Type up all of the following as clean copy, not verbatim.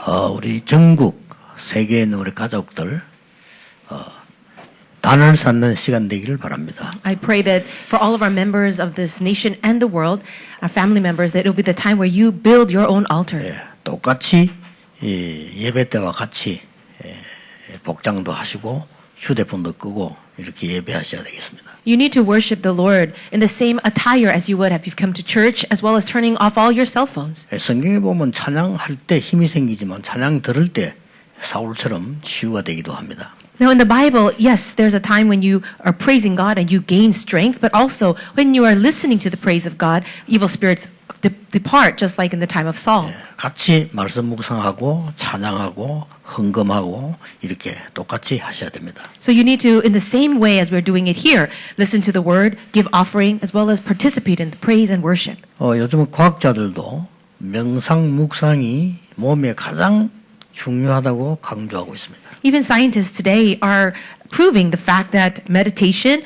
우리 전국 세계에 있는 우리 가족들 단을 쌓는 시간 되기를 바랍니다. I pray that for all of our members of this nation and the world, our family members, that it will be the time where you build your own altar. 예, 똑같이 예배 때와 같이 복장도 하시고 휴대폰도 끄고 이렇게 예배하셔야 되겠습니다. You need to worship the Lord in the same attire as you would have you've come to church, as well as turning off all your cell phones. 성경에 보면 찬양할 때 힘이 생기지만 찬양 들을 때 사울처럼 치유가 되기도 합니다. Now in the Bible, yes, there's a time when you are praising God and you gain strength, but also when you are listening to the praise of God, evil spirits depart, just like in the time of Saul. 같이 말씀 묵상하고 찬양하고 헌금하고 이렇게 똑같이 하셔야 됩니다. So you need to, in the same way as we're doing it here, listen to the word, give offering, as well as participate in the praise and worship. 요즘은 과학자들도 명상 묵상이 몸에 가장 중요하다고 강조하고 있습니다. Even scientists today are proving the fact that meditation,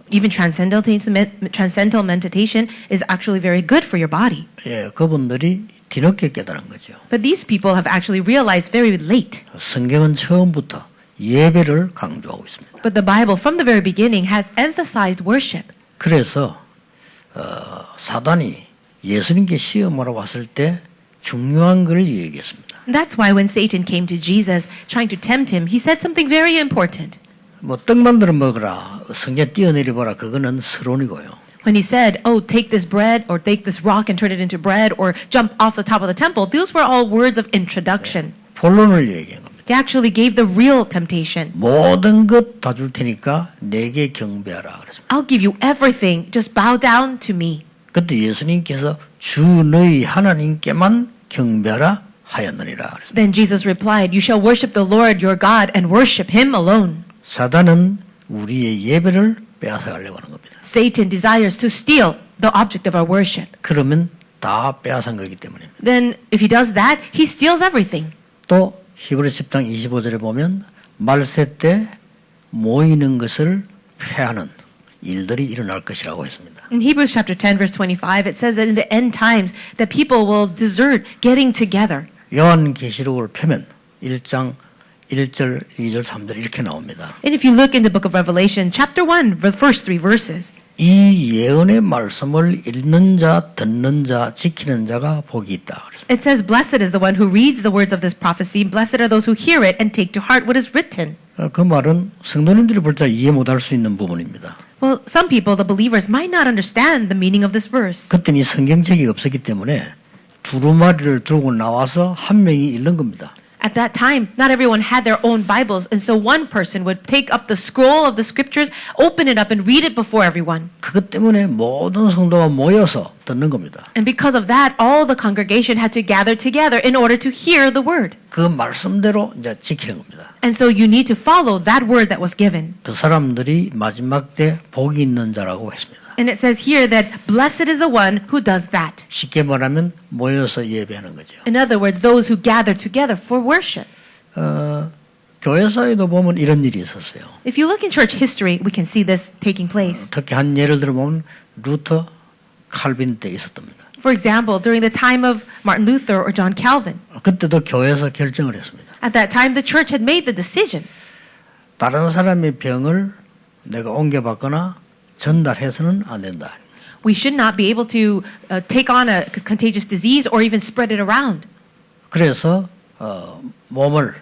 even transcendental meditation, is actually very good for your body. 예, 그분들이 뒤늦게 깨달은 거죠. But these people have actually realized very late. 성경은 처음부터 예배를 강조하고 있습니다. But the Bible, from the very beginning, has emphasized worship. 그래서 사단이 예수님께 시험하러 왔을 때 중요한 걸 얘기했습니다. And that's why when Satan came to Jesus trying to tempt him, he said something very important. 뭐 떡 만들어 먹으라, 성전 뛰어내려 보라, 그거는 서론이고요. When he said, "Oh, take this bread or take this rock and turn it into bread or jump off the top of the temple," those were all words of introduction. 본론을 얘기한 겁니다. He actually gave the real temptation. 모든 것 다 줄 테니까 내게 경배하라 그랬습니다. I'll give you everything. Just bow down to me. 그때 예수님께서 주 너희 하나님께만 경배하라 하였느니라 그랬습니다. Then Jesus replied, "You shall worship the Lord your God and worship him alone." 사단은 우리의 예배를 빼앗아가려고 하는 겁니다. Satan desires to steal the object of our worship. 그러면 다 빼앗은 거기 때문입니다. Then if he does that, he steals everything. 또 히브리서 10장 25절에 보면 말세 때 모이는 것을 패하는 일들이 일어날 것이라고 했습니다. In Hebrews chapter 10 verse 25, it says that in the end times that people will desert getting together. 요한계시록을 펴면 1장 1절, 2절, 3절 이렇게 나옵니다. And if you look in the book of Revelation, chapter 1, the first 3 verses, 이 예언의 말씀을 읽는 자, 듣는 자, 지키는 자가 복이 있다. it says, "Blessed is the one who reads the words of this prophecy. Blessed are those who hear it and take to heart what is written." 그 말은 성도님들이 볼 때 이해 못할 수 있는 부분입니다. Well, some people, the believers, might not understand the meaning of this verse. 그때는 성경책이 없었기 때문에 두루마리를 들고 나와서 한 명이 읽는 겁니다. At that time, not everyone had their own Bibles, and so one person would take up the scroll of the scriptures, open it up, and read it before everyone. 그것 때문에 모든 성도가 모여서 듣는 겁니다. And because of that, all the congregation had to gather together in order to hear the word. 그 말씀대로 이제 지키는 겁니다. And so you need to follow that word that was given. 그 사람들이 마지막 때 복이 있는 자라고 했습니다. And it says here that blessed is the one who does that. 쉽게 말하면 모여서 예배하는 거죠. In other words, those who gather together for worship. 교회사에도 보면 이런 일이 있었어요. If you look in church history, we can see this taking place. 특히 한 예를 들어보면 루터, 칼빈 때 있었답니다. For example, during the time of Martin Luther or John Calvin. 그때도 교회에서 결정을 했습니다. At that time, the church had made the decision. 다른 사람의 병을 내가 옮겨받거나 전달해서는 안 된다. We should not be able to take on a contagious disease or even spread it around. 그래서 몸을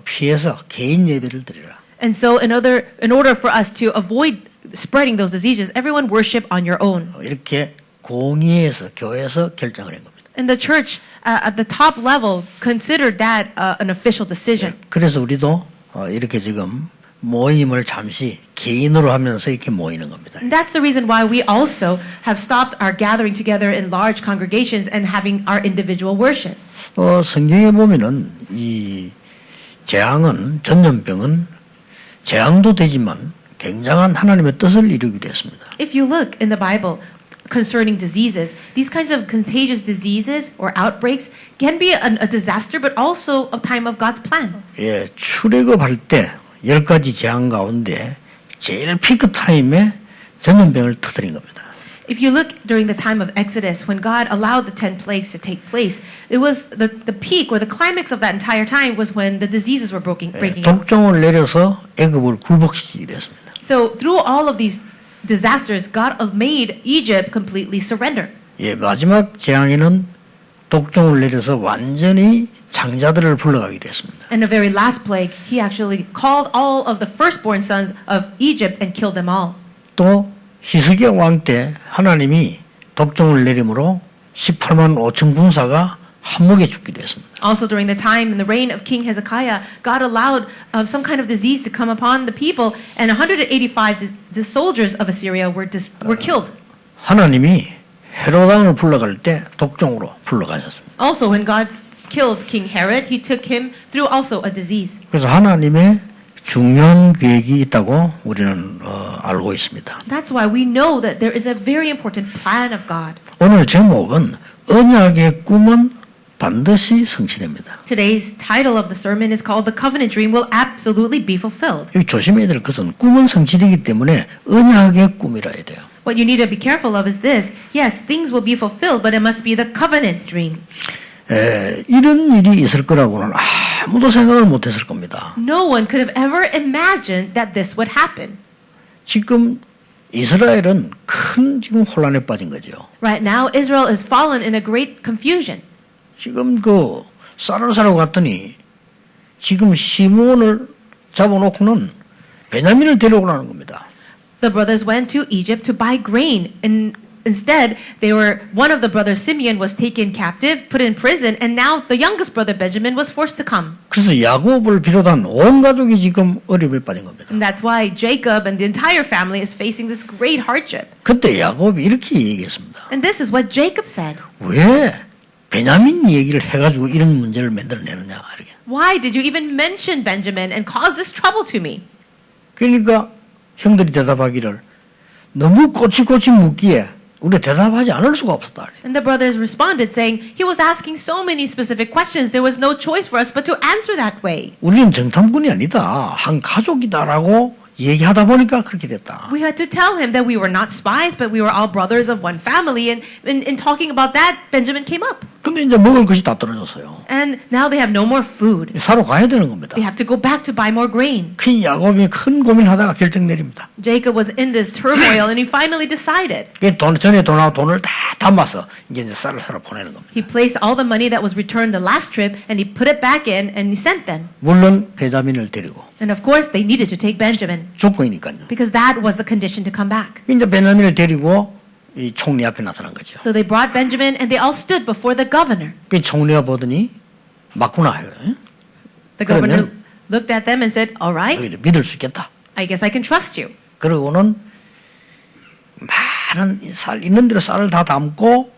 피해서 개인 예배를 드리라. And so in order for us to avoid spreading those diseases, everyone worship on your own. 이렇게 공의에서 교회에서 결정을 한 겁니다. And the church at the top level considered that an official decision. 그래서 우리도 이렇게 지금 모임을 잠시 개인으로 하면서 이렇게 모이는 겁니다. And that's the reason why we also have stopped our gathering together in large congregations and having our individual worship. 성경에 보면은 이 전염병은 재앙도 되지만 굉장한 하나님의 뜻을 이루기도 했습니다. If you look in the Bible concerning diseases, these kinds of contagious diseases or outbreaks can be a disaster, but also a time of God's plan. 예, 출애굽할 때 10가지 재앙 가운데 제일 피크 타임에 전염병을 터뜨린 겁니다. If you look during the time of Exodus, when God allowed the 10 plagues to take place, it was the peak or the climax of that entire time was when the diseases were breaking out. 독종을 내려서 애굽을 굴복시키게 됐습니다. So through all of these disasters, God made Egypt completely surrender. 예, 마지막 재앙에는 독종을 내려서 완전히 장자들을 불러가게 됐습니다. And the very last plague, he actually called all of the firstborn sons of Egypt and killed them all. 또 히스기야 왕 때 하나님이 독종을 내림으로 18만 5천 군사가 한목에 죽기도 했습니다. Also during the time in the reign of King Hezekiah, God allowed some kind of disease to come upon the people, and 185 the soldiers of Assyria were killed. 하나님이 헤롯 왕을 불러갈 때 독종으로 불러가셨습니다. Also, when God killed King Herod, he took him through also a disease. 그래서 하나님의 중요한 계획이 있다고 우리는 알고 있습니다. That's why we know that there is a very important plan of God. 오늘 제목은 언약의 꿈은 반드시 성취됩니다. Today's title of the sermon is called "The Covenant Dream Will Absolutely Be Fulfilled." 여기 조심해야 될 것은 꿈은 성취되기 때문에 언약의 꿈이라 해야 돼요. What you need to be careful of is this: yes, things will be fulfilled, but it must be the covenant dream. 이런 일이 있을 거라고는 아무도 생각을 못했을 겁니다. No one could have ever imagined that this would happen. 지금 이스라엘은 큰 지금 혼란에 빠진 거죠. Right now, Israel is fallen in a great confusion. 지금 그 쌀을 사러 갔더니 지금 시몬을 잡아놓고는 베냐민을 데려오라는 겁니다. The brothers went to Egypt to buy grain, and instead, one of the brothers, Simeon, was taken captive, put in prison, and now the youngest brother, Benjamin, was forced to come. 그래서 야곱을 비롯한 온 가족이 지금 어려움에 빠진 겁니다. And that's why Jacob and the entire family is facing this great hardship. 그때 야곱이 이렇게 얘기했습니다. And this is what Jacob said. 왜 베냐민 얘기를 해가지고 이런 문제를 만들어내느냐 이렇게. Why did you even mention Benjamin and cause this trouble to me? 그러니까 형들이 대답하기를 너무 꼬치꼬치 묻기에 우리가 대답하지 않을 수가 없었다. And the brothers responded saying, he was asking so many specific questions, there was no choice for us but to answer that way. 우리는 정탐꾼이 아니다. 한 가족이다라고 얘기하다 보니까 그렇게 됐다. We had to tell him that we were not spies, but we were all brothers of one family. And in talking about that, Benjamin came up. 근데 이제 먹을 것이 다 떨어졌어요. And now they have no more food. 사러 가야 되는 겁니다. They have to go back to buy more grain. 그 야곱이 큰 고민하다가 결정 내립니다. Jacob was in this turmoil and he finally decided. 전에 돈을 다 담아서 이제 쌀을 사러 보내는 겁니다. He placed all the money that was returned the last trip and he put it back in and he sent them. 물론 베냐민을 데리고 And of course they needed to take Benjamin 조건이니까요. because that was the condition to come back. 이제 베냐민을 데리고 이 총리 앞에 나타난 거죠. So they brought Benjamin and they all stood before the governor. 그 총리가 보더니 맞구나 해요. The governor 그러면 looked at them and said, all right, 너희를 믿을 수 있겠다. I guess I can trust you. 그러고는 많은 쌀 있는 대로 쌀을 다 담고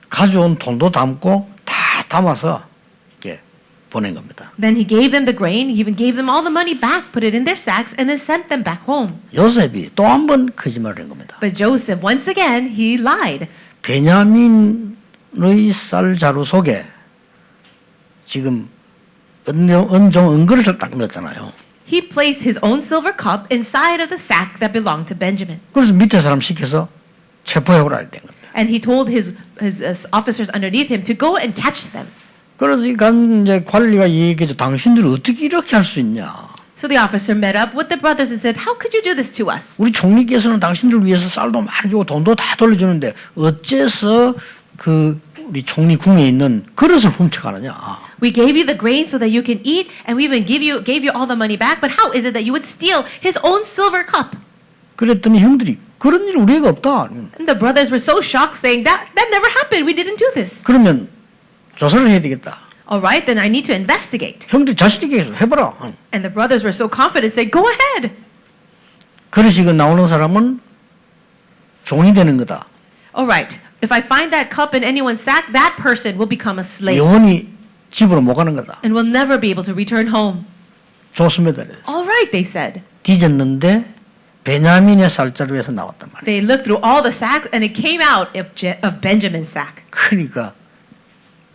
가져온 돈도 담고 다 담아서 이렇게 보낸 겁니다. Then he gave them the grain, he even gave them all the money back, put it in their sacks, and then sent them back home. 요셉이 또 한 번 거짓말을 한 겁니다. But Joseph, once again, he lied. 베냐민의 쌀 자루 속에 지금 은그릇을 딱 넣었잖아요. He placed his own silver cup inside of the sack that belonged to Benjamin. 그래서 밑에 사람 시켜서 체포해오라 된 겁니다. And he told his officers underneath him to go and catch them. 그래서 이제 관리가 얘기해서 당신들이 어떻게 이렇게 할 수 있냐. So the officer met up with the brothers and said, how could you do this to us? 우리 총리께서는 당신들 위해서 쌀도 많이 주고 돈도 다 돌려주는데 어째서 그 우리 총리 궁에 있는 그릇을 훔쳐가느냐. We gave you the grain so that you can eat, and we even gave you all the money back. But how is it that you would steal his own silver cup? 그랬더니 형들이 그런 일 우리가 없다. And the brothers were so shocked, saying that never happened. We didn't do this. 그러면 조사를 해야 되겠다. All right, then I need to investigate. 형들이 자신 있게 해봐라. And the brothers were so confident, saying, go ahead. 그릇이 나오는 사람은 종이 되는 거다. All right, if I find that cup in anyone's sack, that person will become a slave 영원히 집으로 못 가는 거다. and will never be able to return home. 좋습니다. All right, they said. 뒤졌는데 베냐민의 쌀자루에서 나왔단 말이에요. They looked through all the sacks, and it came out of Benjamin's sack. 그러니까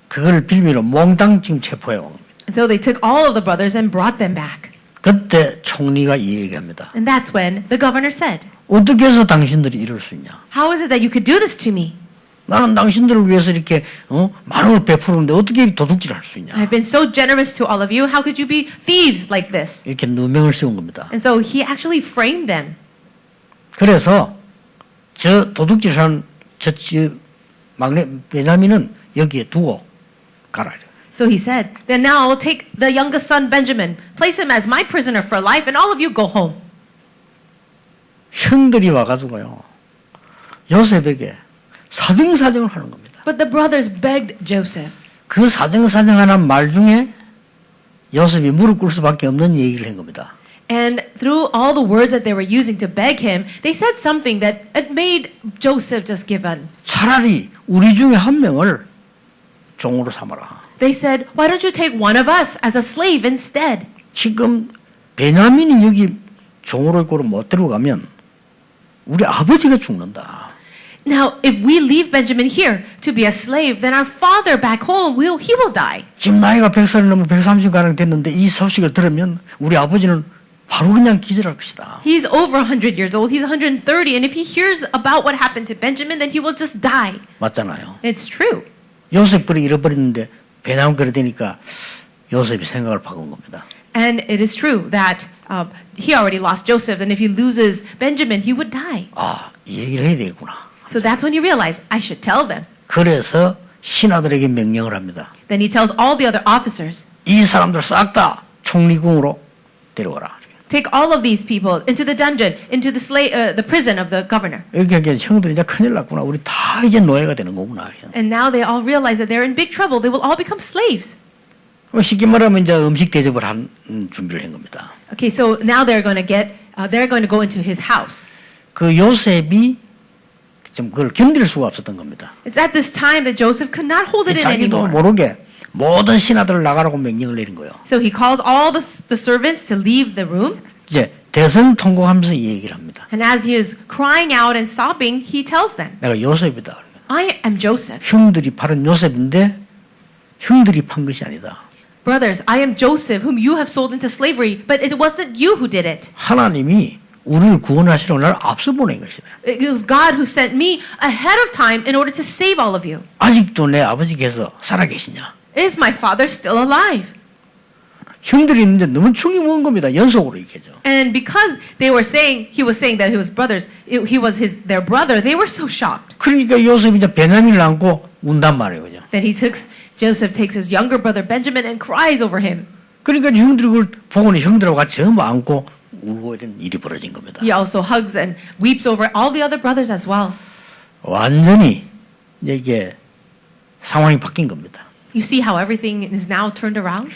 그걸 빌미로 몽땅 지금 체포해 온 겁니다. And so they took all of the brothers and brought them back. 그때 총리가 이 얘기합니다. And that's when the governor said, 어떻게 해서 당신들이 이럴 수 있냐? How is it that you could do this to me? 나는 당신들을 위해서 이렇게 많은 걸 베푸는데 어떻게 도둑질을 할 수 있냐? I've been so generous to all of you. How could you be thieves like this? 이렇게 누명을 세운 겁니다. And so he actually framed them. 그래서 저 도둑질하는 저 막내 베냐민은 여기에 두고 가라. So he said, then now I will take the youngest son Benjamin, place him as my prisoner for life, and all of you go home. 형들이 와가지고요 요셉에게 사정사정을 하는 겁니다. But the brothers begged Joseph. 그 사정사정하는 말 중에 요셉이 무릎 꿇을 수밖에 없는 얘기를 한 겁니다. And through all the words that they were using to beg him, they said something that it made Joseph just give in. 차라리 우리 중에 한 명을 종으로 삼아라. They said, why don't you take one of us as a slave instead? 지금 베냐민이 여기 종으로 있고 못 데려가면 우리 아버지가 죽는다. Now, if we leave Benjamin here to be a slave, then our father back home, he will die. 지금 나이가 100살이 넘어 130가량 됐는데 이 소식을 들으면 우리 아버지는 바로 그냥 기절할 것이다. He's over 100 years old. He's 130. And if he hears about what happened to Benjamin, then he will just die. 맞잖아요. It's true. 요셉 그를 잃어버렸는데 베냐민 그래 되니까 요셉이 생각을 바꾼 겁니다. And it is true that he already lost Joseph. And if he loses Benjamin, he would die. 아, 이 얘기를 해야 되겠구나. So that's when he realized, I should tell them. 그래서 신하들에게 명령을 합니다. Then he tells all the other officers, 이 사람들 싹 다 총리궁으로 데려가라. take all of these people into the dungeon, into the prison of the governor. 이렇게 하니까 형들이 이제 큰일 났구나. 우리 다 이제 노예가 되는 거구나. And now they all realize that they're in big trouble. They will all become slaves. 쉽게 말하면 이제 음식 대접을 한 준비를 한 겁니다. Okay, so now they're going to go into his house. 그 요셉이 좀 그걸 견딜 수가 없었던 겁니다. It's at this time that Joseph could not hold it in 자기도 anymore. 모르게 모든 신하들을 나가라고 명령을 내린 거예요. So he calls all the servants to leave the room. 이제 대성통곡하면서 이 얘기를 합니다. And as he is crying out and sobbing, he tells them, 내가 요셉이다. I am Joseph. 형들이 팔은 요셉인데 형들이 판 것이 아니다. Brothers, I am Joseph, whom you have sold into slavery, but it wasn't you who did it. 하나님이 우리를 구원하시러 날 앞서 보낸 것이다. It was God who sent me ahead of time in order to save all of you. 아직도 내 아버지께서 살아계시냐? Is my father still alive? 형들이 있는데 너무 충이 먹은 겁니다. 연속으로 얘기하죠. And because he was saying that he was brothers, he was their brother, they were so shocked. 그러니까 요셉이 이제 베냐민을 안고 운단 말이에요. 그죠? Then Joseph takes his younger brother Benjamin and cries over him. 그러니까 형들이 그걸 보고는 형들하고 같이 전부 안고 울고 이런 일이 벌어진 겁니다. He also hugs and weeps over all the other brothers as well. 완전히 이제 이게 상황이 바뀐 겁니다. You see how everything is now turned around?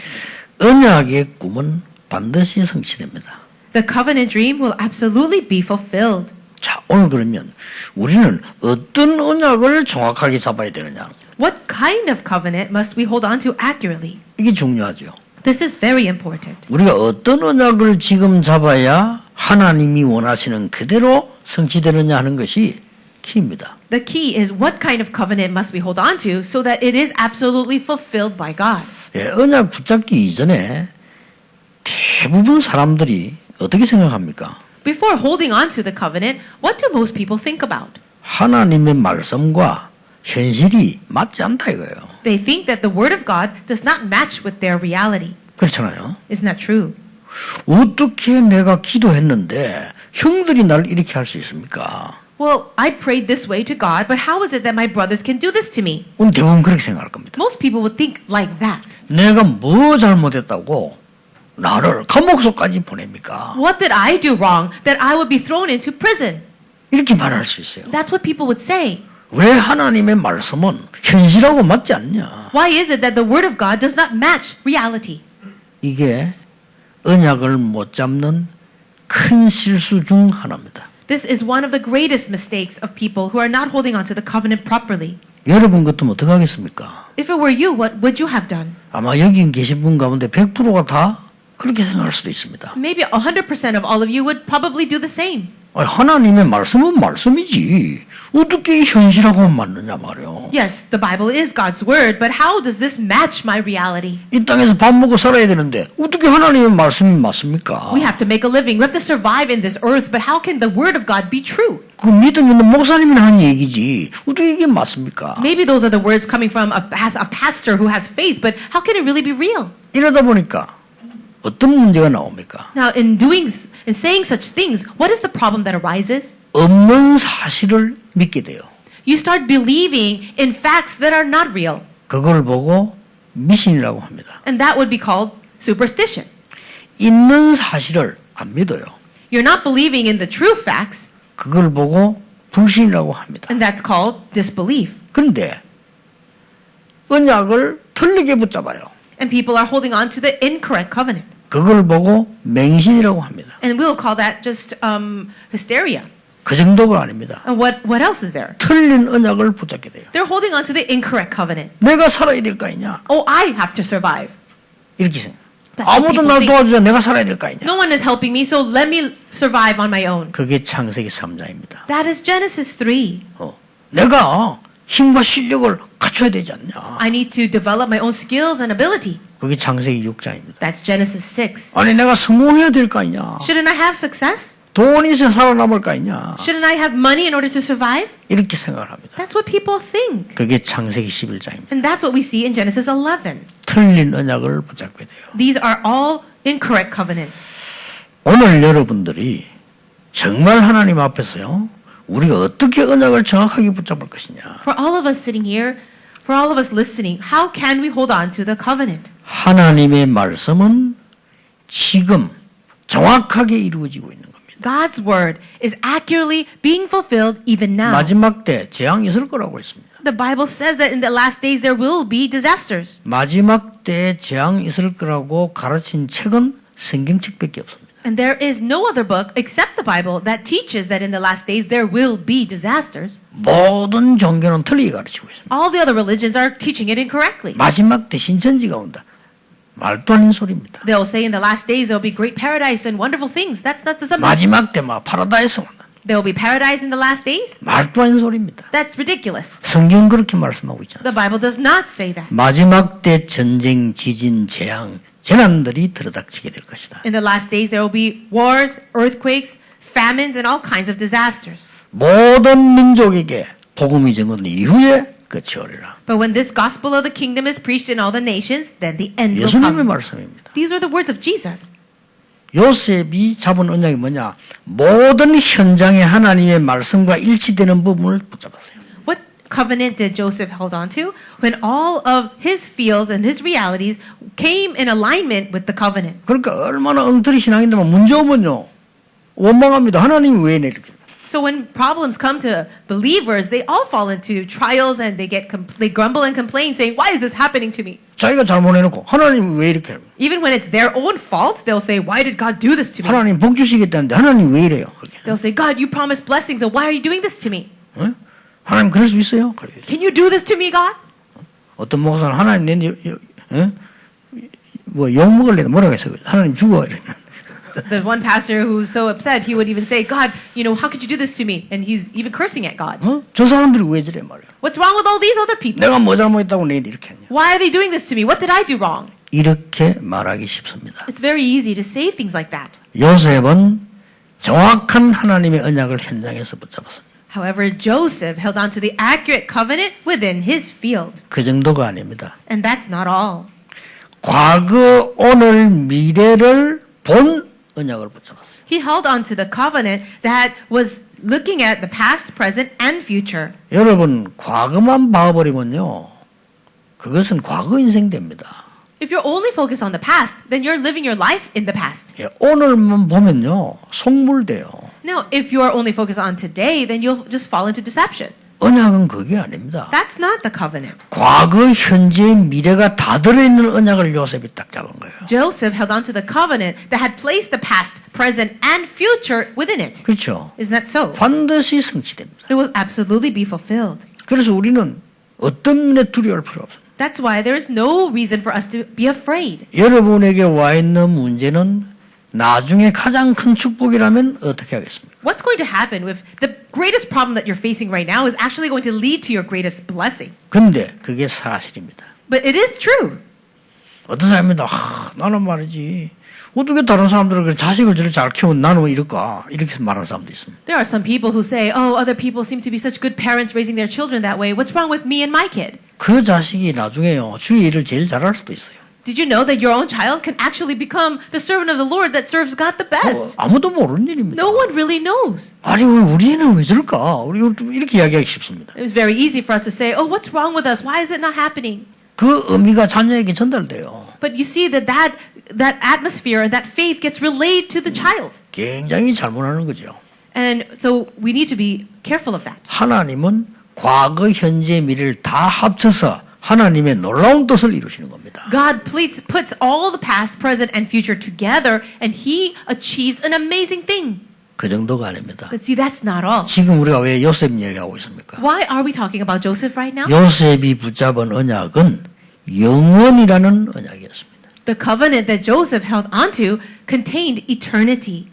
언약의 꿈은 반드시 성취됩니다. The covenant dream will absolutely be fulfilled. 자, 오늘 그러면 우리는 어떤 언약을 정확하게 잡아야 되느냐? What kind of covenant must we hold on to accurately? 이게 중요하죠. This is very important. 우리가 어떤 언약을 지금 잡아야 하나님이 원하시는 그대로 성취되느냐 하는 것이 키입니다. The key is what kind of covenant must we hold on to so that it is absolutely fulfilled by God. 예, 언약 붙잡기 이전에 대부분 사람들이 어떻게 생각합니까? Before holding on to the covenant, what do most people think about? 하나님의 말씀과 현실이 맞지 않다 이거예요. They think that the word of God does not match with their reality. 그렇잖아요. Isn't that true? 어떻게 내가 기도했는데 형들이 날 이렇게 할 수 있습니까? Well, I prayed this way to God, but how is it that my brothers can do this to me? 오늘 대부분 그렇게 생각할 겁니다. Most people would think like that. 내가 뭐 잘못했다고 나를 감옥소까지 보냅니까? What did I do wrong that I would be thrown into prison? 이렇게 말할 수 있어요. That's what people would say. 왜 하나님의 말씀은 현실하고 맞지 않냐? Why is it that the word of God does not match reality? 이게 언약을 못 잡는 큰 실수 중 하나입니다. This is one of the greatest mistakes of people who are not holding on to the covenant properly. 여러분 같으면 어떻게 하겠습니까? If it were you, what would you have done? 아마 여기 계신 분 가운데 100%가 다 그렇게 생각할 수도 있습니다. Maybe 100% of all of you would probably do the same. 하나님의 말씀은 말씀이지. 어떻게 이 현실하고 맞느냐 말이요. Yes, the Bible is God's word, but how does this match my reality? 이 땅에서 밥 먹고 살아야 되는데 어떻게 하나님의 말씀이 맞습니까? We have to make a living. We have to survive in this earth, but how can the word of God be true? 그 믿음 있는 목사님이 하는 얘기지 어떻게 이게 맞습니까? Maybe those are the words coming from a pastor who has faith, but how can it really be real? 이러다 보니까 어떤 문제가 나옵니까? Now, in saying such things, what is the problem that arises? 없는 사실을 믿게 돼요. You start believing in facts that are not real, 그걸 보고 미신이라고 합니다. and that would be called superstition. 있는 사실을 안 믿어요. You're not believing in the true facts, 그걸 보고 불신이라고 합니다. and that's called disbelief. 그런데 언약을 틀리게 붙잡아요. And people are holding on to the incorrect covenant. 그걸 보고 맹신이라고 합니다. And we'll call that just hysteria. 그 정도가 아닙니다. And what else is there? 틀린 언약을 붙잡게 돼요. They're holding on to the incorrect covenant. 내가 살아야 될 거 아니냐? Oh, I have to survive. 이렇게 생각. That's what 아무도 people 날 think. 도와주자 내가 살아야 될 거 아니냐? No one is helping me, so let me survive on my own. 그게 창세기 3장입니다. That is Genesis 3. 내가 힘과 실력을 갖춰야 되지 않냐? I need to develop my own skills and ability. 그게 창세기 6장입니다. That's Genesis 6. 아니 내가 성공해야 될 거 아니냐? Shouldn't I have success? 돈이 있어 살아남을 거 아니냐? Shouldn't I have money in order to survive? 이렇게 생각을 합니다. That's what people think. 그게 창세기 11장입니다. And that's what we see in Genesis 11. 틀린 언약을 붙잡게 돼요. These are all incorrect covenants. 오늘 여러분들이 정말 하나님 앞에서요. 우리가 어떻게 언약을 정확하게 붙잡을 것이냐? For all of us sitting here, for all of us listening, how can we hold on to the covenant? 하나님의 말씀은 지금 정확하게 이루어지고 있는 겁니다. God's word is accurately being fulfilled even now. 마지막 때 재앙이 있을 거라고 했습니다. The Bible says that in the last days there will be disasters. 마지막 때 재앙이 있을 거라고 가르친 책은 성경책밖에 없습니다. And there is no other book except the Bible that teaches that in the last days there will be disasters. 모든 종교는 틀리게 가르치고 있습니다. All the other religions are teaching it incorrectly. 마지막 때 신천지가 온다. 말도 아닌 소리입니다. They'll say in the last days there will be great paradise and wonderful things. That's not the subject. 마지막 때 막 파라다이스 온다. There will be paradise in the last days. 말도 아닌 소리입니다. That's ridiculous. 성경 그렇게 말씀하고 있잖아요. The Bible does not say that. 마지막 때 전쟁, 지진, 재앙, 재난들이 들어닥치게 될 것이다. In the last days there will be wars, earthquakes, famines, and all kinds of disasters. 모든 민족에게 복음이 전거된 이후에 끝이 오리라. But when this gospel of the kingdom is preached in all the nations, then the end will 예수님의 come. 말씀입니다. These are the words of Jesus. 요셉이 잡은 언약이 뭐냐? 모든 현장에 하나님의 말씀과 일치되는 부분을 붙잡았어요. What covenant did Joseph hold on to? When all of his fields and his realities came in alignment with the covenant. 그러니까 얼마나 엉터리 신앙인데만 문제 오면요 원망합니다. 하나님이 왜 이렇게? So when problems come to believers, they all fall into trials and they grumble and complain, saying, "Why is this happening to me?" 자기가 잘못해놓고 하나님이 왜 이렇게? Even when it's their own fault, they'll say, "Why did God do this to me?" 하나님 복 주시겠다는데 하나님 왜 이래요? 그렇게. They'll say, "God, you promised blessings, so why are you doing this to me? 어? 하나님 그럴 수 있어요? 그래. Can you do this to me, God?" 어떤 목사는 하나님 뭐욕 먹을래 뭐라고 했어? 하나님 죽어 이래. There's one pastor who's so upset, he would even say, "God, how could you do this to me?" And he's even cursing at God. 저 사람들이 왜 저래 말이야? What's wrong with all these other people? 내가 뭐 잘못했다고 내가 이렇게 했냐? Why are they doing this to me? What did I do wrong? 이렇게 말하기 쉽습니다. It's very easy to say things like that. 요셉은 정확한 하나님의 언약을 현장에서 붙잡았습니다. However, Joseph held on to the accurate covenant within his field. 그 정도가 아닙니다. And that's not all. 과거, 오늘, 미래를 본 언약을 붙잡았어요. He held on to the covenant that was looking at the past, present, and future. 여러분 과거만 봐버리면요 그것은 과거 인생 됩니다. If you're only focused on the past, then you're living your life in the past. 예, 오늘만 보면요 속물돼요. Now, if you are only focused on today, then you'll just fall into deception. 언약은 그게 아닙니다. That's not the covenant. 과거, 현재, 미래가 다 들어있는 언약을 요셉이 딱 잡은 거예요. Joseph held on to the covenant that had placed the past, present, and future within it. 그렇죠. Isn't that so? 반드시 성취됩니다. It will absolutely be fulfilled. 그래서 우리는 어떤 면에 두려워할 필요 없습니다. That's why there is no reason for us to be afraid. 여러분에게 와 있는 문제는 나중에 가장 큰 축복이라면 어떻게 하겠습니까? What's going to happen if the greatest problem that you're facing right now is actually going to lead to your greatest blessing? 근데 그게 사실입니다. But it is true. 어떤 사람이 나는 말이지 어떻게 다른 사람들은 자식을 저렇게 잘 키우면 나는 왜 이럴까 이렇게 말하는 사람도 있습니다. There are some people who say, oh, other people seem to be such good parents raising their children that way. What's wrong with me and my kid? 그 자식이 나중에요 주의 일을 제일 잘할 수도 있어요. Did you know that your own child can actually become the servant of the Lord that serves God the best? 아무도 모르는 일입니다. No one really knows. 아니 왜 우리 애는 왜 저럴까? 우리 이렇게 이야기하기 쉽습니다. It was very easy for us to say, oh, what's wrong with us? Why is it not happening? 그 의미가 자녀에게 전달돼요. But you see that atmosphere and that faith gets relayed to the child. 굉장히 잘못하는 거죠. And so we need to be careful of that. 하나님은 과거, 현재, 미래를 다 합쳐서 하나님의 놀라운 뜻을 이루시는 겁니다. God puts all the past, present, and future together, and He achieves an amazing thing. 그 정도가 아닙니다. But see, that's not all. 지금 우리가 왜 요셉 이야기하고 있습니까? Why are we talking about Joseph right now? 요셉이 붙잡은 언약은 영원이라는 언약이었습니다. The covenant that Joseph held onto contained eternity.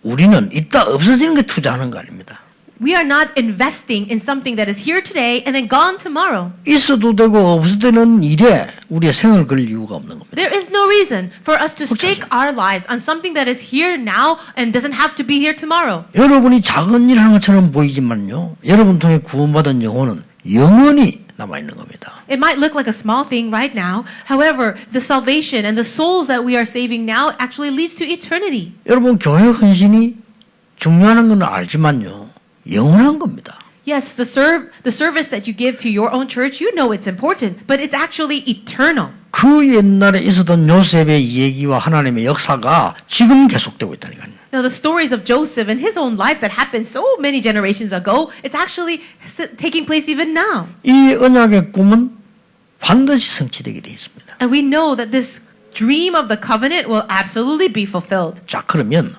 우리는 있다 없어지는 게 투자하는 거 아닙니다. We are not investing in something that is here today and then gone tomorrow. 있어도 되고 없어도 되는 일에 우리의 생을 걸 이유가 없는 겁니다. There is no reason for us to stake our lives on something that is here now and doesn't have to be here tomorrow. 여러분이 작은 일 하는 것처럼 보이지만요. 여러분 통해 구원받은 영혼은 영원히 남아있는 겁니다. It might look like a small thing right now. However, the salvation and the souls that we are saving now actually leads to eternity. 여러분 교회 헌신이 중요한 건 알지만요. 영원한 겁니다. Yes, the service that you give to your own church, you know it's important, but it's actually eternal. 그 옛날에 있었던 요셉의 얘기와 하나님의 역사가 지금 계속되고 있다니까요. Now, the stories of Joseph and his own life that happened so many generations ago, it's actually taking place even now. 이 언약의 꿈은 반드시 성취되게 되어 있습니다. And we know that this dream of the covenant will absolutely be fulfilled. 자, 그러면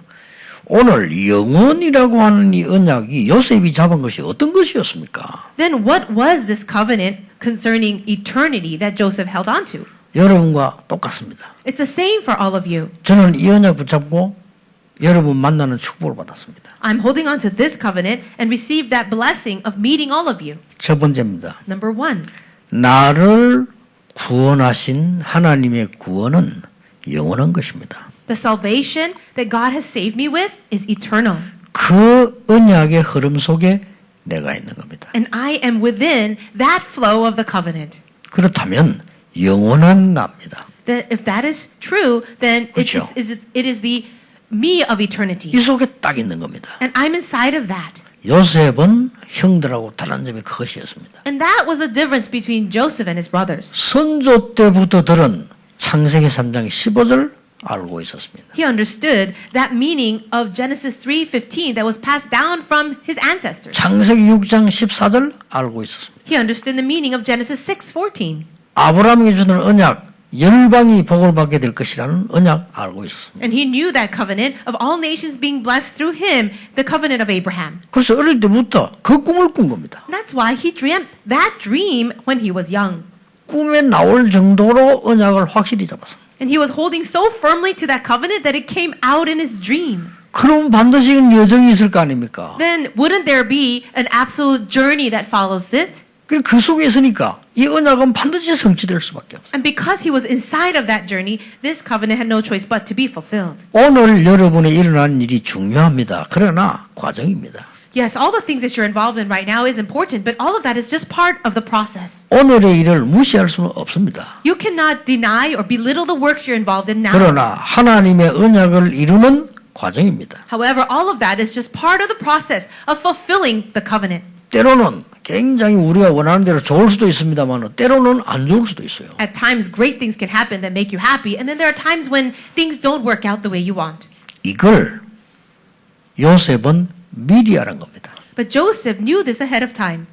오늘 영원이라고 하는 이 언약이 요셉이 잡은 것이 어떤 것이었습니까? Then what was this covenant concerning eternity that Joseph held onto? 여러분과 똑같습니다. It's the same for all of you. 저는 이 언약 붙잡고 여러분 만나는 축복을 받았습니다. I'm holding on to this covenant and received that blessing of meeting all of you. 첫 번째입니다. Number one, 나를 구원하신 하나님의 구원은 영원한 것입니다. the salvation that God has saved me with is eternal. 그 언약의 흐름 속에 내가 있는 겁니다. And I am within that flow of the covenant. 그렇다면 영원한 나입니다. That if that is true, then 그렇죠. it is the me of eternity. 이 속에 딱 있는 겁니다. And I'm inside of that. 요셉은 형들하고 다른 점이 그것이었습니다. And that was the difference between Joseph and his brothers. 선조 때부터 들은 창세기 3장 15절 알고 있었습니다. He understood that meaning of Genesis 3:15 that was passed down from his ancestors. 창세기 6장 14절 알고 있었습니다. He understood the meaning of Genesis 6:14. 아브라함에게 주는 언약 열방이 복을 받게 될 것이라는 언약 알고 있었습니다. And he knew that covenant of all nations being blessed through him, the covenant of Abraham. 그래서 어릴 때부터 그 꿈을 꾼 겁니다. And that's why he dreamt that dream when he was young. 꿈에 나올 정도로 언약을 확실히 잡았습니다. And he was holding so firmly to that covenant that it came out in his dream. 그럼 반드시 여정이 있을 거 아닙니까? Then wouldn't there be an absolute journey that follows it? 그 속에 있으니까 이 언약은 반드시 성취될 수밖에 없어요. And because he was inside of that journey, this covenant had no choice but to be fulfilled. 오늘 여러분의 일어난 일이 중요합니다. 그러나 과정입니다. Yes, all the things that you're involved in right now is important, but all of that is just part of the process. 오늘의 일을 무시할 수는 없습니다. You cannot deny or belittle the works you're involved in now. 그러나 하나님의 언약을 이루는 과정입니다. However, all of that is just part of the process of fulfilling the covenant. 때로는 굉장히 우리가 원하는 대로 좋을 수도 있습니다만 때로는 안 좋을 수도 있어요. At times, great things can happen that make you happy, and then there are times when things don't work out the way you want. 이걸 요셉은 미리 알은 겁니다. But Joseph knew this ahead of time.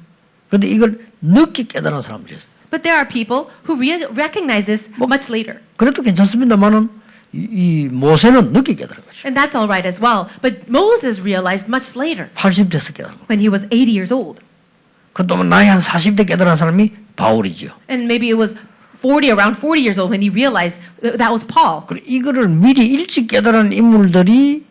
그런데 이걸 늦게 깨달은 사람들이 있어요. But there are people who recognize this much later. 그래도 괜찮습니다만은 이 모세는 늦게 깨달은 거죠. And that's all right as well. But Moses realized much later, 80대에서 깨달은 거예요. when he was 80 years old. 그렇다면 나이 한 40대 깨달은 사람이 바울이죠. And maybe it was around 40 years old when he realized that was Paul. 그리고 이거를 미리 일찍 깨달은 인물들이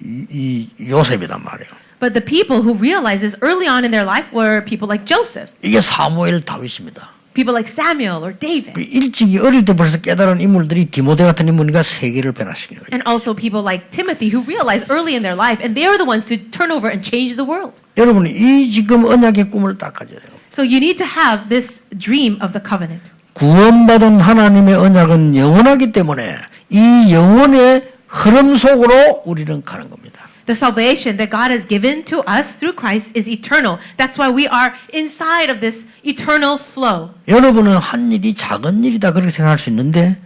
이 요셉이단 말이에요. But the people who realized this early on in their life were people like Joseph, 이게 사무엘 다윗입니다. people like Samuel or David, 그 일찍이 어릴 때 벌써 깨달은 인물들이 디모데 같은 인물이가 세계를 변화시키는 거예요. and also people like Timothy who realized early in their life, and they are the ones to turn over and change the world. 여러분 이 지금 언약의 꿈을 딱 가져야 돼요. So you need to have this dream of the covenant. 구원받은 하나님의 언약은 영원하기 때문에 이 영원의 흐름 속으로 우리는 가는 겁니다. The salvation that God has given to us through Christ is eternal. That's why we are inside of this eternal flow. 여러분은 한 일이 작은 일이다 그렇게 생각할 수 있는데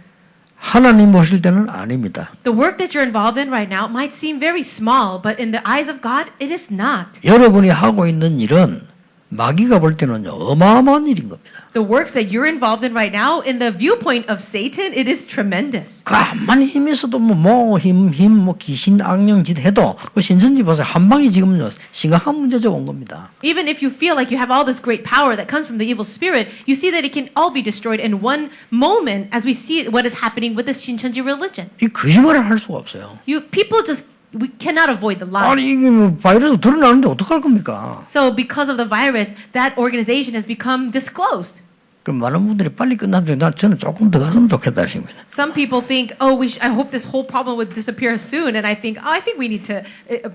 하나님 보실 때는 아닙니다. The work that you're involved in right now might seem very small, but in the eyes of God, it is not. 여러분이 하고 있는 일은 마귀가 볼 때는 어마어마한 일인 겁니다. The works that you're involved in right now, in the viewpoint of Satan, it is tremendous. 가만히 힘이 있어도 뭐 귀신 악령 짓 해도 그 신천지 보세요. 한 방이 지금 심각한 문제죠 온 겁니다. Even if you feel like you have all this great power that comes from the evil spirit, you see that it can all be destroyed in one moment as we see what is happening with this Shincheonji religion. 이 거짓말을 할 수가 없어요. People just, we cannot avoid the lie. 아니 이게 뭐 바이러스 드러나는데 어떡할 겁니까? So because of the virus, that organization has become disclosed. 그 많은 분들이 빨리 끝나면 저는 조금 더 갔으면 좋겠다 싶습니다. Some people think, I hope this whole problem would disappear soon, and I think we need to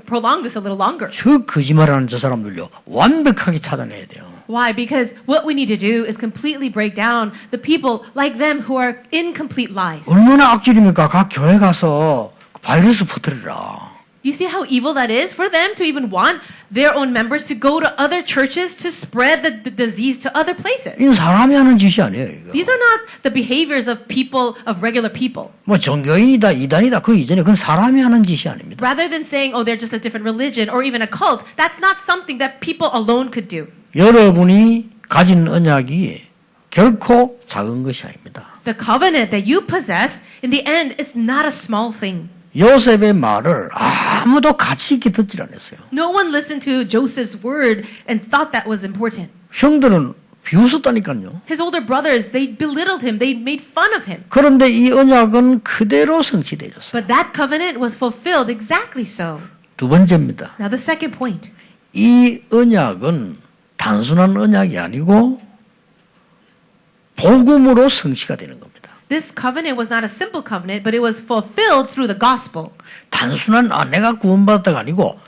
prolong this a little longer. 저 거짓말하는 저 사람들요 완벽하게 찾아내야 돼요. Why? Because what we need to do is completely break down the people like them who are incomplete lies. 얼마나 악질입니까? 각 교회 가서 바이러스 퍼뜨리라. You see how evil that is for them to even want their own members to go to other churches to spread the disease to other places. 이건 사람이 하는 짓이 아니에요. 이거. These are not the behaviors of people, of regular people. 뭐 종교인이다 이단이다 그 이전에 그건 사람이 하는 짓이 아닙니다. Rather than saying, they're just a different religion or even a cult, that's not something that people alone could do. 여러분이 가진 언약이 결코 작은 것이 아닙니다. The covenant that you possess, in the end, is not a small thing. 요셉의 말을 아무도 가치 있게 듣질 않았어요. No one listened to Joseph's word and thought that was important. 형들은 비웃었다니까요. His older brothers, they belittled him. They made fun of him. 그런데 이 언약은 그대로 성취되었어요. But that covenant was fulfilled exactly so. 두 번째입니다. Now the second point. 이 언약은 단순한 언약이 아니고 복음으로 성취가 되는 겁니다. This covenant was not a simple covenant, but it was fulfilled through the gospel. 단순한 내가 구원받았다가 아니고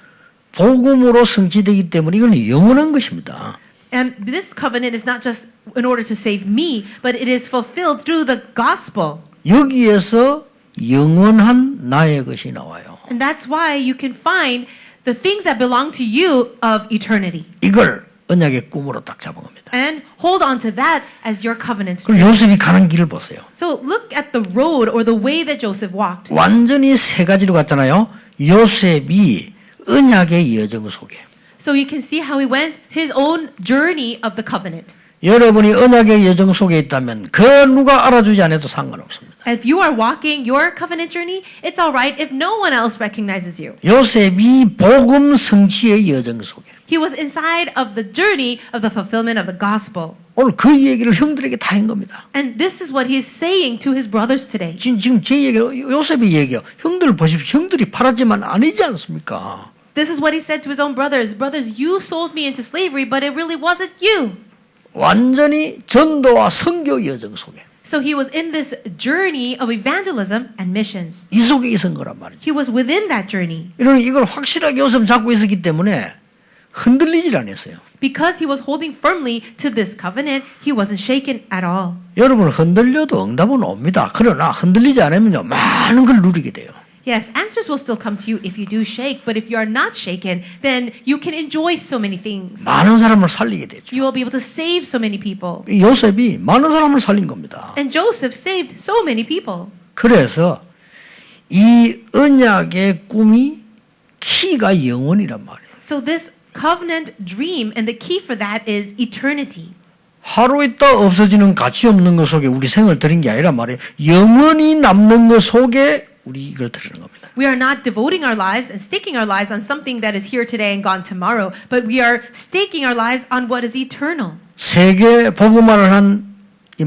복음으로 성취되기 때문에 이건 영원한 것입니다. And this covenant is not just in order to save me, but it is fulfilled through the gospel. 여기에서 영원한 나의 것이 나와요. And that's why you can find the things that belong to you of eternity. 이걸 언약의 꿈으로 딱 잡은 겁니다. And hold on to that as your covenant. 그럼 요셉이 가는 길을 보세요. So look at the road or the way that Joseph walked. 완전히 세 가지로 갔잖아요. 요셉이 언약의 여정 속에. So you can see how he went his own journey of the covenant. 여러분이 언약의 여정 속에 있다면 그 누가 알아주지 않아도 상관없습니다. If you are walking your covenant journey, it's all right if no one else recognizes you. 요셉이 복음 성취의 여정 속에. He was inside of the journey of the fulfillment of the gospel. 오늘 그 얘기를 형들에게 다 한 겁니다. And this is what he's saying to his brothers today. 지금 제 얘기를 요셉이 얘기해요. 형들 보십시오. 형들이 팔았지만 아니지 않습니까? This is what he said to his own brothers. Brothers, you sold me into slavery, but it really wasn't you. 완전히 전도와 선교 여정 속에. So he was in this journey of evangelism and missions. 이 속에 있은 거란 말이죠. He was within that journey. 이걸 확실하게 요셉 잡고 있었기 때문에 흔들리질 않았어요. Because he was holding firmly to this covenant, he wasn't shaken at all. 여러분 흔들려도 응답은 옵니다. 그러나 흔들리지 않으면요 많은 걸 누리게 돼요. Yes, answers will still come to you if you do shake, but if you are not shaken, then you can enjoy so many things. 많은 사람을 살리게 되죠. You will be able to save so many people. 요셉이 많은 사람을 살린 겁니다. And Joseph saved so many people. 그래서 이 언약의 꿈이 키가 영원이란 말이에요. So this covenant dream, and the key for that is eternity. 하루 있다 없어지는 가치 없는 것 속에 우리 생을 드린 게 아니란 말이에요. 영원히 남는 것 속에 우리 이걸 드리는 겁니다. We are not devoting our lives and staking our lives on something that is here today and gone tomorrow, but we are staking our lives on what is eternal. 세계 복음화를 한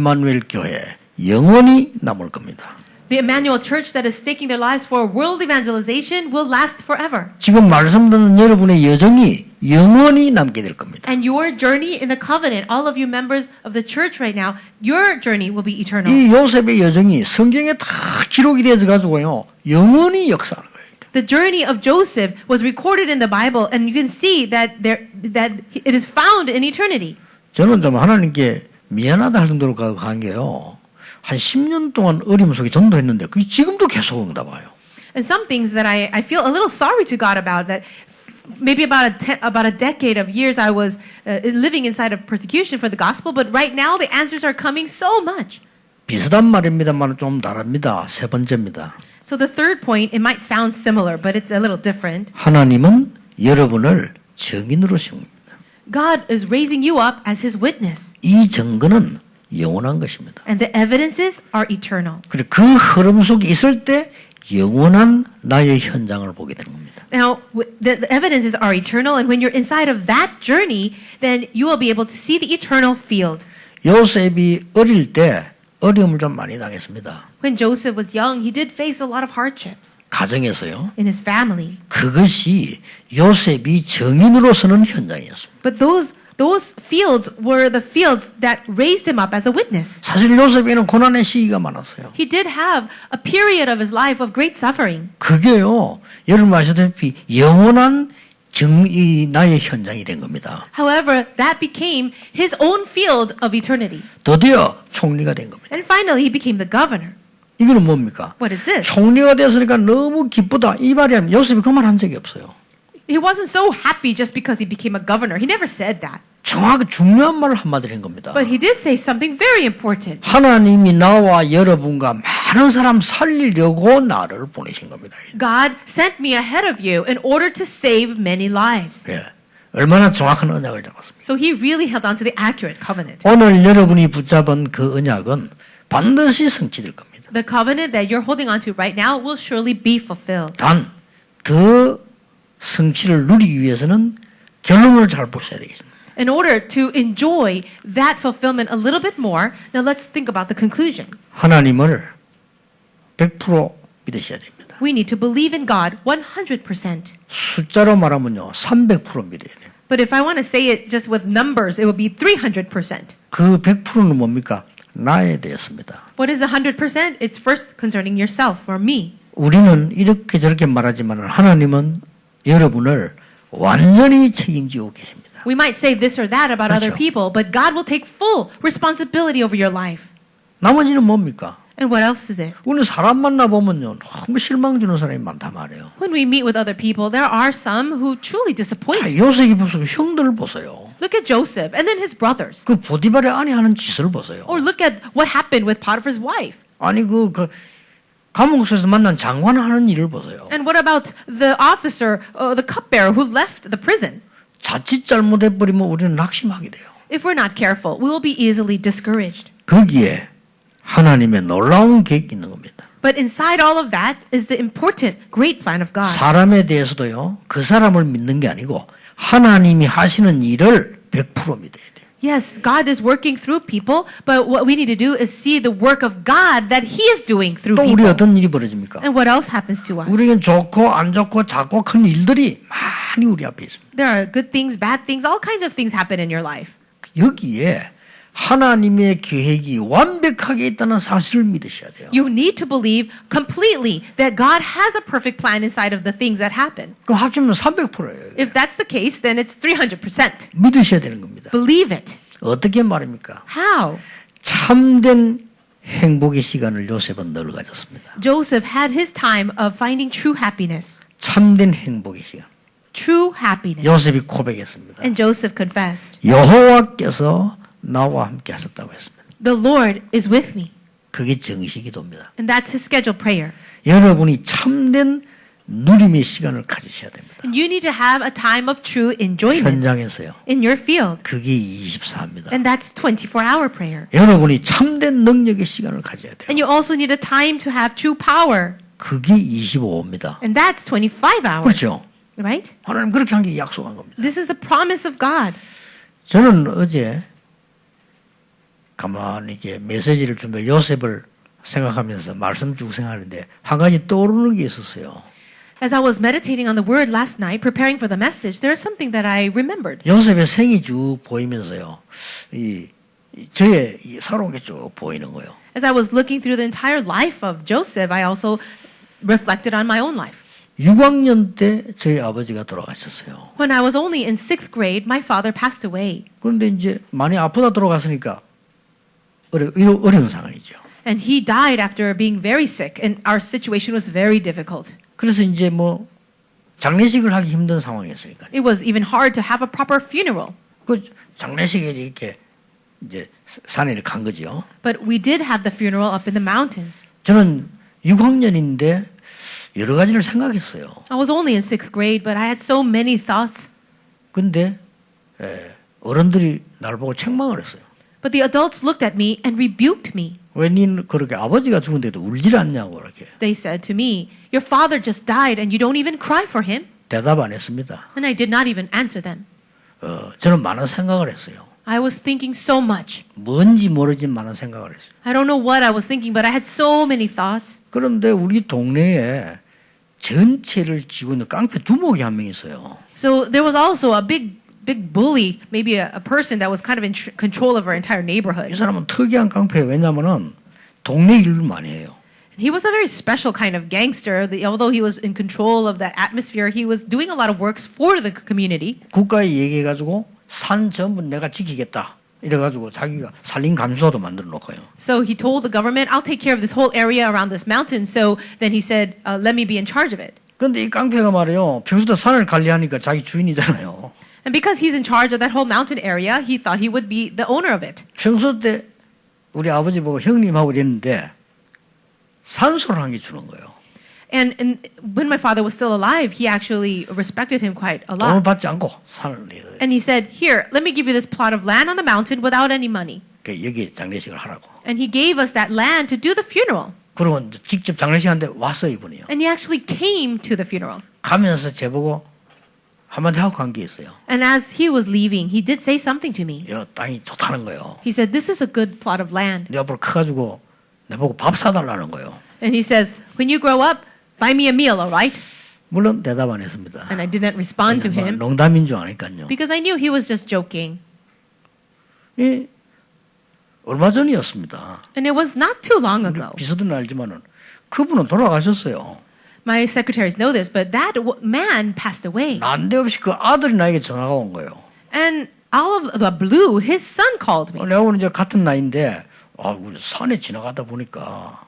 임마누엘 교회 영원히 남을 겁니다. The Emmanuel Church that is staking their lives for world evangelization will last forever. 지금 말씀 듣는 여러분의 여정이 영원히 남게 될 겁니다. And your journey in the covenant, all of you members of the church right now, your journey will be eternal. 이 요셉의 여정이 성경에 다 기록이 되어서 가지고요 영원히 역사하는 거예요. The journey of Joseph was recorded in the Bible, and you can see that it is found in eternity. 저는 좀 하나님께 미안하다 할 정도로 간 게요. 한 10년 동안 어려움 속에 전도했는데 그게 지금도 계속 응답 와요. And some things that I feel a little sorry to God about, that maybe about a decade of years I was living inside of persecution for the gospel, but right now the answers are coming so much. 비슷한 말입니다만 좀 다릅니다. 세 번째입니다. So the third point, it might sound similar, but it's a little different. 하나님은 여러분을 증인으로 세웁니다. God is raising you up as His witness, 이 증거는 영원한 것입니다. and the evidences are eternal. 그리고 그 흐름 속에 있을 때 영원한 나의 현장을 보게 되는 겁니다. Now, the evidences are eternal, and when you're inside of that journey, then you will be able to see the eternal field. 요셉이 어릴 때 어려움을 좀 많이 당했습니다. When Joseph was young, he did face a lot of hardships 가정에서요. in his family. 그것이 요셉이 증인으로 서는 현장이었습니다. But those fields were the fields that raised him up as a witness. 사실 요셉에는 고난의 시기가 많았어요. He did have a period of his life of great suffering. 그게요. 여러분 아시다시피 영원한 이 나의 현장이 된 겁니다. However, that became his own field of eternity. 드디어 총리가 된 겁니다. And finally, he became the governor. 이거는 뭡니까? What is this? 총리가 됐으니까 너무 기쁘다. 이 말이 아니면 요셉이 그 말 한 적이 없어요. He wasn't so happy just because he became a governor. He never said that. 정확히 중요한 말을 한마디를 한 겁니다. But he did say something very important. 하나님이 나와 여러분과 많은 사람 살리려고 나를 보내신 겁니다. God sent me ahead of you in order to save many lives. 예. 얼마나 정확한 언약을 잡았습니까? So he really held on to the accurate covenant. 오늘 여러분이 붙잡은 그 언약은 반드시 성취될 겁니다. The covenant that you're holding on to right now will surely be fulfilled. 단 더 성취를 누리기 위해서는 결론을 잘 보셔야 되겠습니다. In order to enjoy that fulfillment a little bit more, now let's think about the conclusion. 하나님을 100% 믿으셔야 됩니다. We need to believe in God 100%. 숫자로 말하면요 300% 믿어야 돼요. But if I want to say it just with numbers, it would be 300%. 그 100%는 뭡니까? 나에 대해서입니다. What is the 100%? It's first concerning yourself or me. 우리는 이렇게 저렇게 말하지만 하나님은 여러분을 완전히 책임지고 계십니다. We might say this or that about other 그렇죠. people, but God will take full responsibility over your life. 나머지는 뭡니까? And what else is there? 우리는 사람 만나보면요 너무 실망 주는 사람이 많단 말이에요. When we meet with other people, there are some who truly disappoint. 요셉이 보세요. 형들 보세요. Look at Joseph and then his brothers. 그 보디발의 아내 하는 짓을 보세요. Or look at what happened with Potiphar's wife. 아니 그 감옥에서 만난 장관 하는 일을 보세요. And what about the officer, the cupbearer who left the prison? 자칫 잘못해버리면 우리는 낙심하게 돼요. If we're not careful, we will be easily discouraged. 거기에 하나님의 놀라운 계획이 있는 겁니다. But inside all of that is the important, great plan of God. 사람에 대해서도요. 그 사람을 믿는 게 아니고 하나님이 하시는 일을 100% 믿어야 돼요. Yes, God is working through people, but what we need to do is see the work of God that He is doing through 또 우리 people. 어떤 일이 벌어집니까? And what else happens to us? 우리는 좋고 안 좋고 작고 큰 일들이 많이 우리 앞에 있습니다. There are good things, bad things, all kinds of things happen in your life. 여기에 하나님의 계획이 완벽하게 있다는 사실을 믿으셔야 돼요. You need to believe completely that God has a perfect plan inside of the things that happen. 그럼 합치면 300%예요. If that's the case, then it's 300%. 믿으셔야 되는 겁니다. Believe it. 어떻게 말입니까? How? 참된 행복의 시간을 요셉은 늘 가졌습니다. Joseph had his time of finding true happiness. 참된 행복의 시간. True happiness. 요셉이 고백했습니다. And Joseph confessed, 여호와께서 나와 함께 하셨다고 했습니다. "The Lord is with me." 그게 정식기도입니다. And that's his scheduled prayer. 여러분이 참된 누림의 시간을 가지셔야 됩니다. And you need to have a time of true enjoyment 현장에서요. in your field. 그게 24입니다. And that's 24-hour prayer. 여러분이 참된 능력의 시간을 가져야 돼요. And you also need a time to have true power. 그게 25입니다. And that's 25 hours. 그렇죠? Right? 하나님 그렇게 한 게 약속한 겁니다. This is the promise of God. 저는 어제 가만히 이렇게 메시지를 준비해 요셉을 생각하면서 말씀 쭉 생각하는데 한 가지 떠오르는 게 있었어요. As I was meditating on the word last night, preparing for the message, there is something that I remembered. 요셉의 생이 쭉 보이면서요. 저의 이 살아온 게 쭉 보이는 거예요. As I was looking through the entire life of Joseph, I also reflected on my own life. 6학년 때 저희 아버지가 돌아가셨어요. When I was only in 6th grade, my father passed away. 그런데 이제 많이 아프다 돌아갔으니까 어려운 상황이죠. And he died after being very sick, and our situation was very difficult. 그래서 이제 뭐 장례식을 하기 힘든 상황이었으니까. It was even hard to have a proper funeral. 그 장례식에 이렇게 이제 산에 간 거죠. But we did have the funeral up in the mountains. 저는 6학년인데 여러 가지를 생각했어요. I was only in 6th grade, but I had so many thoughts. 근데 어른들이 날 보고 책망을 했어요. But the adults looked at me and rebuked me. 왜 니는 그렇게 아버지가 죽은데도 울질 않냐고 그렇게. They said to me, "Your father just died and you don't even cry for him." 대답 안 했습니다. And I did not even answer them. 저는 많은 생각을 했어요. I was thinking so much. 뭔지 모르지만 많은 생각을 했어요. I don't know what I was thinking, but I had so many thoughts. 그런데 우리 동네에 전체를 쥐고 있는 깡패 두목이 한 명 있어요. So there was also a big bully, maybe a person that was kind of in control of our entire 이 neighborhood. 사람은 특이한 깡패예요. 왜냐하면은 동네 일을 많이 해요. He was a very special kind of gangster. Although he was in control of that atmosphere, he was doing a lot of works for the community. 국가에 얘기해가지고 산 전부 내가 지키겠다. 이래가지고 자기가 산림 감수소도 만들어 놓고요. So he told the government, "I'll take care of this whole area around this mountain." So then he said, "Let me be in charge of it." 근데 이 깡패가 말이요. 평소도 산을 관리하니까 자기 주인이잖아요. And because he's in charge of that whole mountain area, he thought he would be the owner of it. 평소 때 우리 아버지 보고 형님하고 이랬는데 산소를 한 개 주는 거예요. And when my father was still alive, he actually respected him quite a 돈을 lot. 받지 않고 산을 내요. And he said, "Here, let me give you this plot of land on the mountain without any money." 여기 장례식을 하라고. And he gave us that land to do the funeral. 그러고 직접 장례식하는데 왔어요 이분이요. And he actually came to the funeral. 가면서 제보고 한마디 하고 간 게 있어요. And as he was leaving, he did say something to me. 야, 땅이 좋다는 거예요. He said, "This is a good plot of land." 내 앞으로 커가지고 내 보고 밥 사달라는 거예요. And he says, "When you grow up, buy me a meal, all right?" 물론 대답 안 했습니다. And I didn't respond to him 농담인 줄 아니까요. because I knew he was just joking. 이 얼마 전이었습니다. And it was not too long ago. 비서들은 알지만은 그분은 돌아가셨어요. My secretaries know this, but that man passed away. 난데없이 그 아들이 나에게 전화가 온 거예요. And out of the blue, his son called me. 내가 오늘 이제 같은 나이인데 우리 산에 지나가다 보니까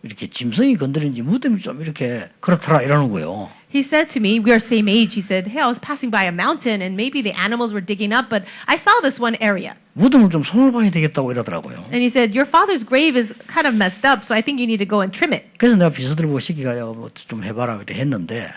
이렇게 짐승이 건드린지 무덤이 좀 이렇게 그렇더라 이러는 거예요. He said to me, we are same age. He said, "Hey, I was passing by a mountain and maybe the animals were digging up, but I saw this one area." 무덤을 좀 손을 봐야 되겠다고 이러더라고요. And he said, "Your father's grave is kind of messed up, so I think you need to go and trim it." 그래서 내가 비서들 보고 시키가요 좀 해봐라 이렇게 했는데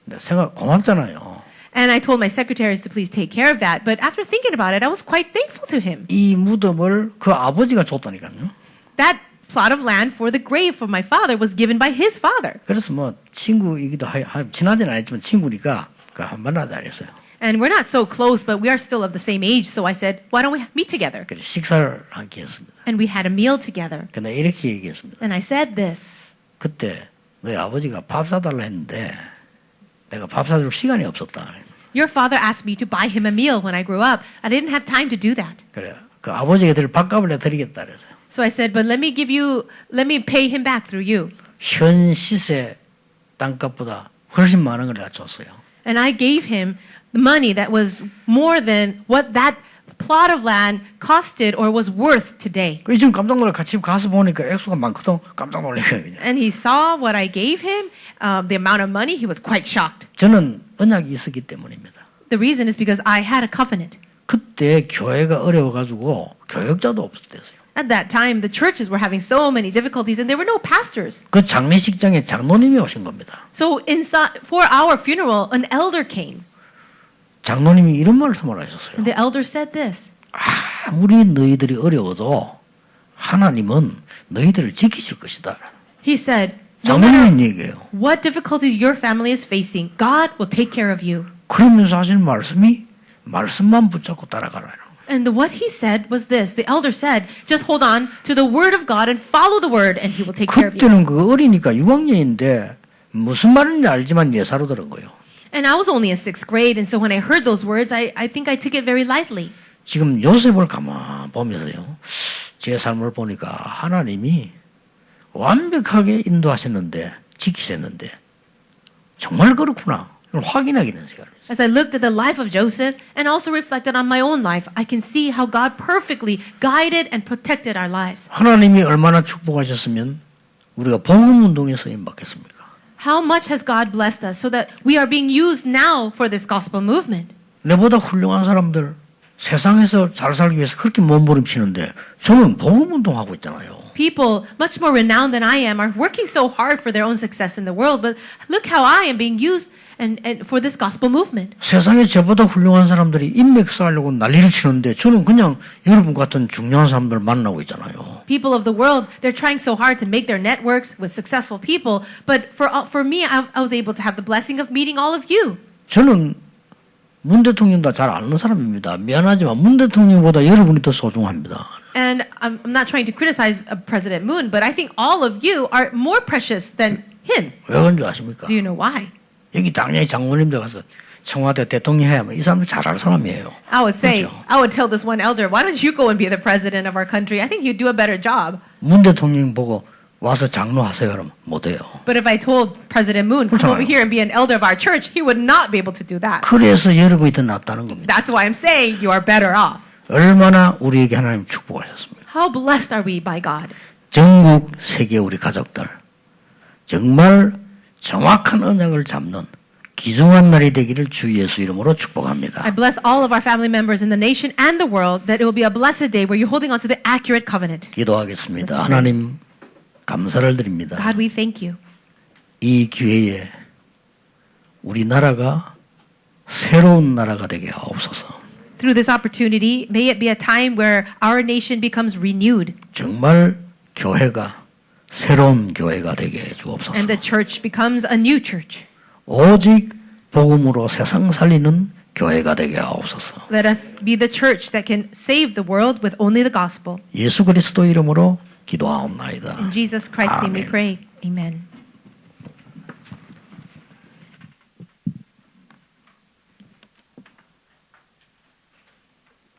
내가 생각 고맙잖아요. And I told my secretaries to please take care of that. But after thinking about it, I was quite thankful to him. 이 무덤을 그 아버지가 줬다니까요. That plot of land for the grave for my father was given by his father. 그래서 뭐 친구이기도 친하지는 않았지만 친구니까 한 만나자 그랬어요. And we're not so close, but we are still of the same age. So I said, "Why don't we meet together?" 그래서 식사를 함께 했습니다. And we had a meal together. 근데 이렇게 얘기했습니다. And I said this. 그때 너희 아버지가 밥 사달라 했는데 내가 밥 사줄 시간이 없었다. Your father asked me to buy him a meal when I grew up. I didn't have time to do that. 그래 그 아버지가 드릴 밥값을 내드리겠다 그래서요. So I said, "But let me pay him back through you." 현 시세 땅값보다 훨씬 많은 걸 내가 줬어요. And I gave him the money that was more than what that plot of land costed or was worth today. 그 지금 깜짝 놀라 같이 가서 보니까 액수가 많거든. 깜짝 놀래요. And he saw what I gave him, the amount of money. He was quite shocked. 저는 언약이 있었기 때문입니다. The reason is because I had a covenant. 그때 교회가 어려워가지고 교역자도 없었대요. At that time, the churches were having so many difficulties, and there were no pastors. 그 장례식장에 장로님이 오신 겁니다. So for our funeral, an elder came. 장로님이 이런 말씀을 하셨어요. And the elder said this. 아무리 너희들이 어려워도 하나님은 너희들을 지키실 것이다. He said, "No matter 장로님 얘기예요. what difficulties your family is facing, God will take care of you." 그러면서 하시는 말씀이 말씀만 붙잡고 따라가라. And what he said was this. The elder said, just hold on to the word of God and follow the word and he will take care of you. 그때는 그 어리니까 6학년인데 무슨 말인지 알지만 예사로 들은 거예요. And I was only in 6th grade, and so when I heard those words, I think I took it very lightly. 지금 요셉을 가만 보면서요. 제 삶을 보니까 하나님이 완벽하게 인도하셨는데 지키셨는데 정말 그렇구나. 이걸 확인하게 되는 시간이에요. As I looked at the life of Joseph and also reflected on my own life, I can see how God perfectly guided and protected our lives. 하나님이 얼마나 축복하셨으면 우리가 복음 운동에 쓰임 받겠습니까? How much has God blessed us so that we are being used now for this gospel movement? 내보다 훌륭한 사람들 세상에서 잘 살기 위해서 그렇게 몸부림치는데 저는 복음 운동하고 있잖아요. People much more renowned than I am are working so hard for their own success in the world, but look how I am being used and for this gospel movement. 세상에 저보다 훌륭한 사람들이 인맥 쌓으려고 난리를 치는데 저는 그냥 여러분 같은 중요한 사람들 만나고 있잖아요. People of the world, they're trying so hard to make their networks with successful people, but for me, I was able to have the blessing of meeting all of you. 저는 문 대통령도 잘 아는 사람입니다. 미안하지만 문 대통령보다 여러분이 더 소중합니다. And I'm not trying to criticize President Moon, but I think all of you are more precious than him. 왜 그런 줄 아십니까? Do you know why? 여기 당연히 장모님들 가서 청와대 대통령 해야만 이 사람들 잘 아는 사람이에요. I would say, 그렇죠? I would tell this one elder, why don't you go and be the president of our country? I think you'd do a better job. 문 대통령 보고 와서 장로하세요 그러면 못해요. But if I told President Moon, come over 그렇잖아요. here and be an elder of our church, he would not be able to do that. 그래서 여러분이 더 낫다는 겁니다. That's why I'm saying you are better off. 얼마나 우리에게 하나님 축복하셨습니까? How blessed are we by God? 전국 세계 우리 가족들 정말 정확한 언약을 잡는 귀중한 날이 되기를 주 예수 이름으로 축복합니다. I bless all of our family members in the nation and the world that it will be a blessed day where you're holding on to the accurate covenant. 기도하겠습니다. 하나님 감사를 드립니다. God, we thank you. 이 기회에 우리나라가 새로운 나라가 되게 하옵소서. Through this opportunity, may it be a time where our nation becomes renewed 정말 교회가 새로운 교회가 되게 해 주옵소서. and the church becomes a new church. 오직 복음으로 세상 살리는 교회가 되게 하옵소서. Let us be the church that can save the world with only the gospel. 예수 그리스도 이름으로 기도하옵나이다. In Jesus Christ's name we 아멘. pray. Amen.